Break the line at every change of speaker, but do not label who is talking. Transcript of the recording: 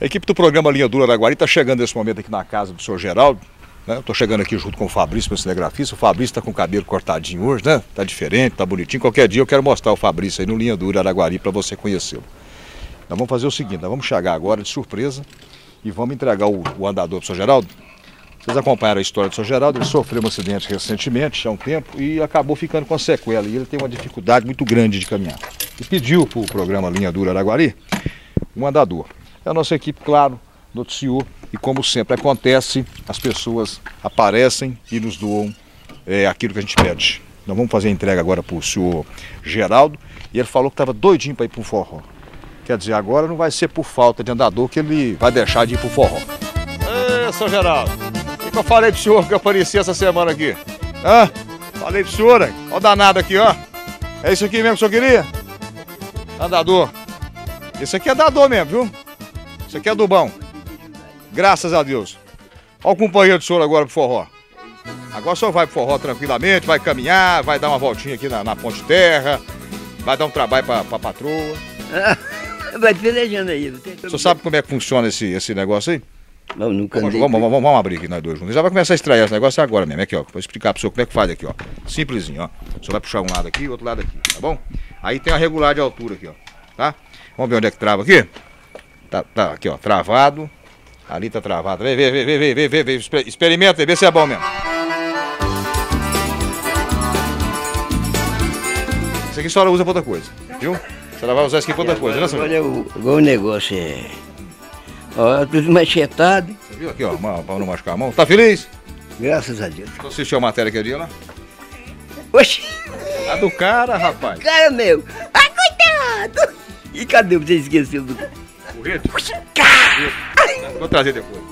A equipe do programa Linha Dura Araguari está chegando nesse momento aqui na casa do senhor Geraldo. Né? Estou chegando aqui junto com o Fabrício, meu cinegrafista. O Fabrício está com o cabelo cortadinho hoje, né? Tá diferente, tá bonitinho. Qualquer dia eu quero mostrar o Fabrício aí no Linha Dura Araguari para você conhecê-lo. Nós vamos fazer o seguinte, nós vamos chegar agora de surpresa e vamos entregar o andador para o senhor Geraldo. Vocês acompanharam a história do senhor Geraldo, ele sofreu um acidente recentemente, há um tempo, e acabou ficando com sequela. E ele tem uma dificuldade muito grande de caminhar. E pediu para o programa Linha Dura Araguari um andador. A nossa equipe, claro, noticiou e, como sempre acontece, as pessoas aparecem e nos doam aquilo que a gente pede. Nós vamos fazer a entrega agora para o senhor Geraldo e ele falou que estava doidinho para ir para um forró. Quer dizer, agora não vai ser por falta de andador que ele vai deixar de ir para o forró. Senhor Geraldo, o que eu falei para o senhor que eu apareci essa semana aqui? Falei para o senhor, hein? Olha o danado aqui, ó. É isso aqui mesmo que o senhor queria? Andador. Esse aqui é andador mesmo, viu? Isso aqui é do bom. Graças a Deus. Olha o companheiro do senhor agora pro forró. Agora o senhor vai pro forró tranquilamente, vai caminhar, vai dar uma voltinha aqui na Ponte Terra, vai dar um trabalho pra patroa.
Vai pelejando aí.
O senhor sabe como é que funciona esse negócio aí?
Não, nunca andei.
Vamos abrir aqui nós dois juntos. Já vai começar a estrear esse negócio agora mesmo. Aqui, ó. Vou explicar pro senhor como é que faz aqui, ó. Simplesinho, ó. O senhor vai puxar um lado aqui e o outro lado aqui, tá bom? Aí tem a regular de altura aqui, ó. Tá? Vamos ver onde é que trava aqui? Tá aqui, ó, travado. Ali tá travado. Vem. Experimenta aí, vê se é bom mesmo. Isso aqui a senhora usa pra outra coisa, viu? A senhora vai usar isso aqui pra outra coisa, né, senhora?
Olha o negócio é... Ó, tudo machetado.
Você viu aqui, ó, pra não machucar a mão? Tá feliz?
Graças a Deus.
Você assistiu a matéria aquele dia lá?
Oxi!
A do cara, rapaz.
Cara meu! Ah, coitado! E cadê você esqueceu do...
O rede?
Oxi, cara!
Vou trazer depois.